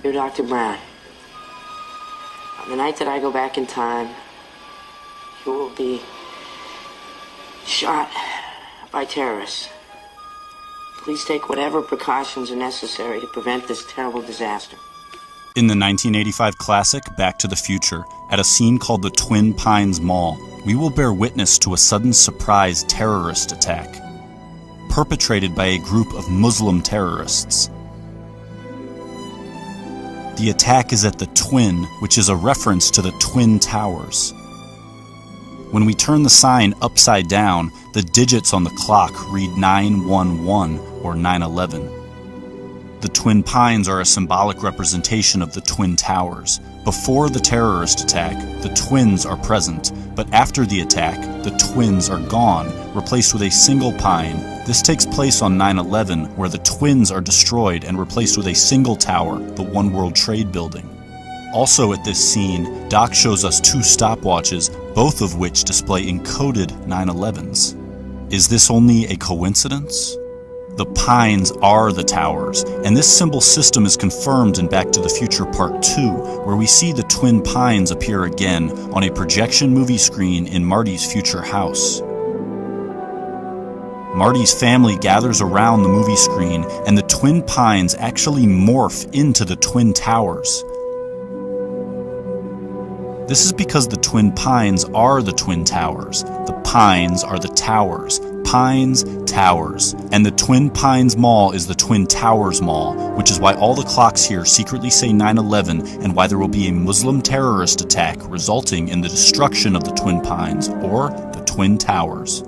Dear Dr. Brown, on the night that I go back in time, you will be shot by terrorists. Please take whatever precautions are necessary to prevent this terrible disaster. In the 1985 classic Back to the Future, at a scene called the Twin Pines Mall, we will bear witness to a sudden surprise terrorist attack, perpetrated by a group of Muslim terrorists. The attack is at the Twin, which is a reference to the Twin Towers. When we turn the sign upside down, the digits on the clock read 911 or 9/11. The Twin Pines are a symbolic representation of the Twin Towers. Before the terrorist attack, the twins are present, but after the attack, the twins are gone, replaced with a single pine. This takes place on 9/11, where the twins are destroyed and replaced with a single tower, the One World Trade Building. Also at this scene, Doc shows us two stopwatches, both of which display encoded 9/11s. Is this only a coincidence? The pines are the towers, and this symbol system is confirmed in Back to the Future Part 2, where we see the twin pines appear again on a projection movie screen in Marty's future house. Marty's family gathers around the movie screen, and the twin pines actually morph into the twin towers. This is because the twin pines are the twin towers. The pines are the towers. Pines, towers. And the Twin Pines Mall is the Twin Towers Mall, which is why all the clocks here secretly say 9/11 and why there will be a Muslim terrorist attack resulting in the destruction of the Twin Pines, or the Twin Towers.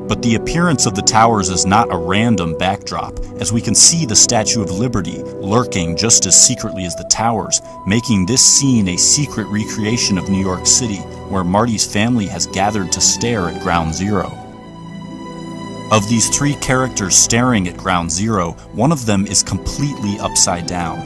But the appearance of the towers is not a random backdrop, as we can see the Statue of Liberty lurking just as secretly as the towers, making this scene a secret recreation of New York City, where Marty's family has gathered to stare at Ground Zero. Of these three characters staring at Ground Zero, one of them is completely upside down.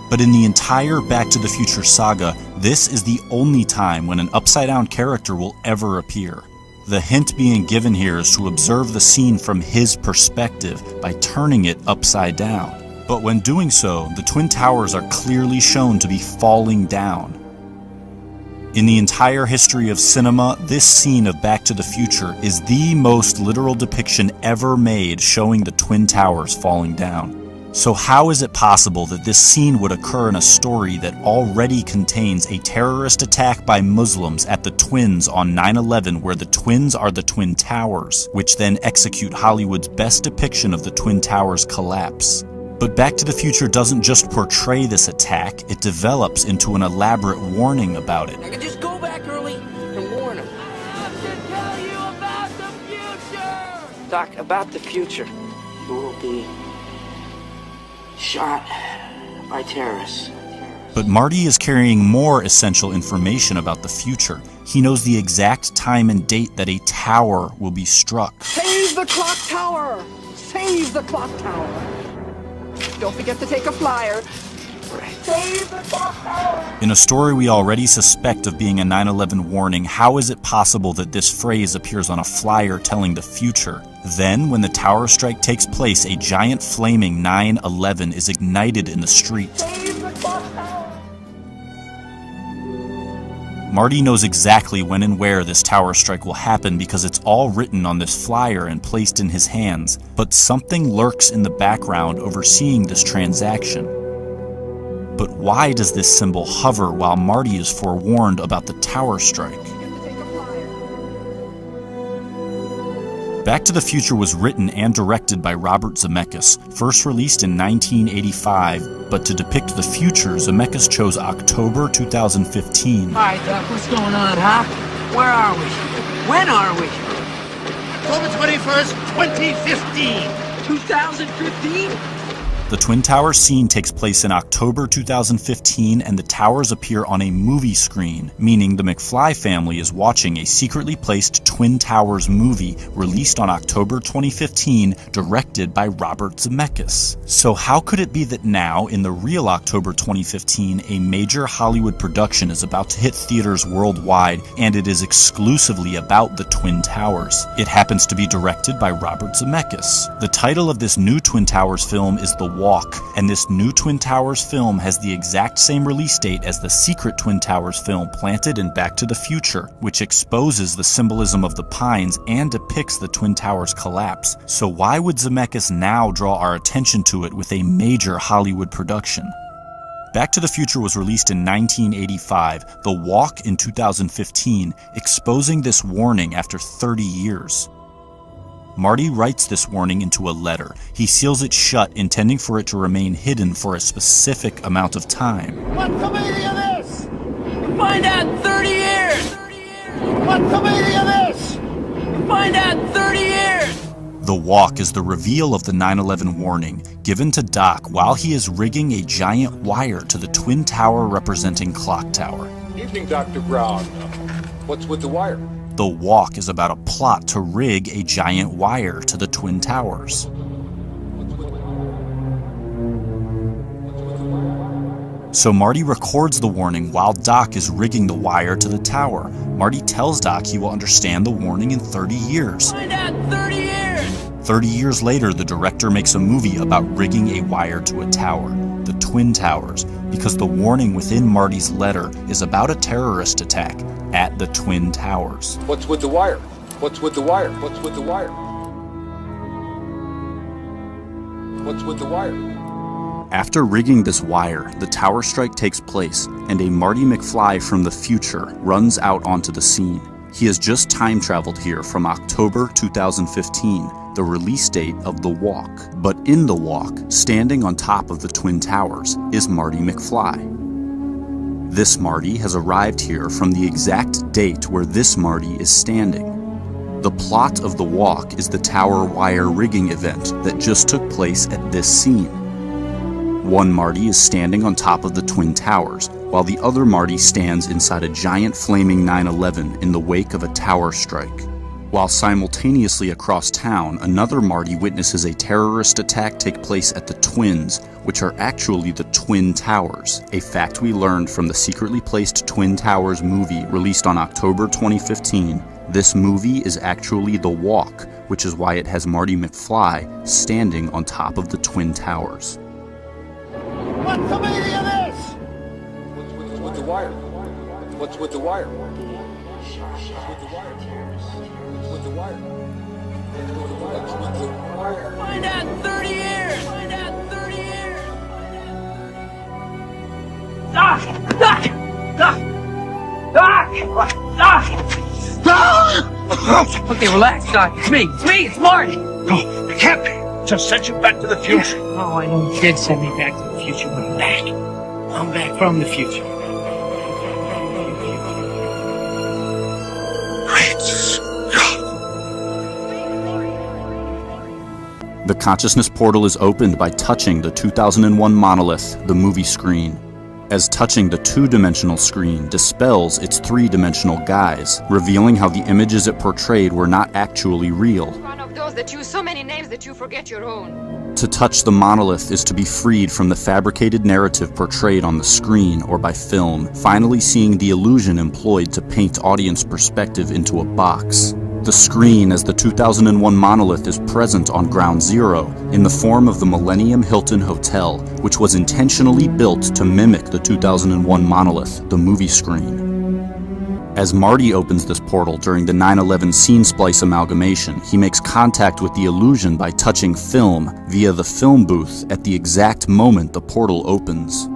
But in the entire Back to the Future saga, this is the only time when an upside-down character will ever appear. The hint being given here is to observe the scene from his perspective by turning it upside down. But when doing so, the Twin Towers are clearly shown to be falling down. In the entire history of cinema, this scene of Back to the Future is the most literal depiction ever made showing the Twin Towers falling down. So how is it possible that this scene would occur in a story that already contains a terrorist attack by Muslims at the Twins on 9/11, where the twins are the Twin Towers, which then execute Hollywood's best depiction of the Twin Towers' collapse? But Back to the Future doesn't just portray this attack, it develops into an elaborate warning about it. I could just go back early and warn him. I have to tell you about the future! Doc, about the future. You will be shot by terrorists. But Marty is carrying more essential information about the future. He knows the exact time and date that a tower will be struck. Save the clock tower! Save the clock tower! Don't forget to take a flyer. Save the clock tower! In a story we already suspect of being a 9/11 warning, how is it possible that this phrase appears on a flyer telling the future? Then, when the tower strike takes place, a giant flaming 9/11 is ignited in the street. Save the clock tower! Marty knows exactly when and where this tower strike will happen because it's all written on this flyer and placed in his hands, but something lurks in the background overseeing this transaction. But why does this symbol hover while Marty is forewarned about the tower strike? Back to the Future was written and directed by Robert Zemeckis, first released in 1985, but to depict the future, Zemeckis chose October 2015. Hi, Doc, what's going on, huh? Where are we? When are we? October 21st, 2015. 2015? The Twin Towers scene takes place in October 2015, and the towers appear on a movie screen, meaning the McFly family is watching a secretly placed Twin Towers movie released on October 2015, directed by Robert Zemeckis. So how could it be that now, in the real October 2015, a major Hollywood production is about to hit theaters worldwide, and it is exclusively about the Twin Towers? It happens to be directed by Robert Zemeckis. The title of this new Twin Towers film is The Walk, and this new Twin Towers film has the exact same release date as the secret Twin Towers film planted in Back to the Future, which exposes the symbolism of the pines and depicts the Twin Towers collapse. So why would Zemeckis now draw our attention to it with a major Hollywood production? Back to the Future was released in 1985, The Walk in 2015, exposing this warning after 30 years. Marty writes this warning into a letter. He seals it shut, intending for it to remain hidden for a specific amount of time. What's the meaning of this? Find out in 30 years! What's the meaning of this? Find out in 30 years! The Walk is the reveal of the 9/11 warning, given to Doc while he is rigging a giant wire to the Twin Tower representing Clock Tower. Evening, Dr. Brown. What's with the wire? The Walk is about a plot to rig a giant wire to the Twin Towers. So Marty records the warning while Doc is rigging the wire to the tower. Marty tells Doc he will understand the warning in 30 years. Find out in 30 years! 30 years later, the director makes a movie about rigging a wire to a tower, the Twin Towers, because the warning within Marty's letter is about a terrorist attack at the Twin Towers. What's with the wire? What's with the wire? What's with the wire? What's with the wire? After rigging this wire, the tower strike takes place, and a Marty McFly from the future runs out onto the scene. He has just time traveled here from October 2015, the release date of The Walk. But in The Walk, standing on top of the Twin Towers, is Marty McFly. This Marty has arrived here from the exact date where this Marty is standing. The plot of The Walk is the tower wire rigging event that just took place at this scene. One Marty is standing on top of the Twin Towers, while the other Marty stands inside a giant flaming 9/11 in the wake of a tower strike. While simultaneously across town, another Marty witnesses a terrorist attack take place at the Twins, which are actually the Twin Towers, a fact we learned from the secretly placed Twin Towers movie released on October 2015. This movie is actually The Walk, which is why it has Marty McFly standing on top of the Twin Towers. What's the meaning of this? What's with the wire? What's with the wire? What's with the wire? What's with the wire? What's with the wire? Find out in 30 years! Find out in 30 years! Doc! Doc! Doc! Doc! Doc! Okay, relax, Doc. It's me. It's me. It's Marty. No, it can't be. Just sent you back to the future. Oh, I know you did send me back to the future, but I'm back. I'm back from the future. Great Scott. The consciousness portal is opened by touching the 2001 monolith, the movie screen, as touching the two-dimensional screen dispels its three-dimensional guise, revealing how the images it portrayed were not actually real. One of those that use so many names that you forget your own. To touch the monolith is to be freed from the fabricated narrative portrayed on the screen or by film, finally seeing the illusion employed to paint audience perspective into a box. The screen as the 2001 monolith is present on Ground Zero in the form of the Millennium Hilton Hotel, which was intentionally built to mimic the 2001 monolith, the movie screen. As Marty opens this portal during the 9/11 scene splice amalgamation, he makes contact with the illusion by touching film via the film booth at the exact moment the portal opens.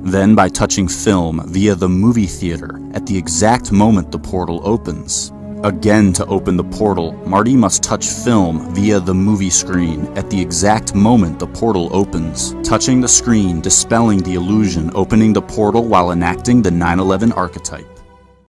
Then by touching film via the movie theater at the exact moment the portal opens. Again, to open the portal, Marty must touch film via the movie screen at the exact moment the portal opens, touching the screen, dispelling the illusion, opening the portal while enacting the 9/11 archetype.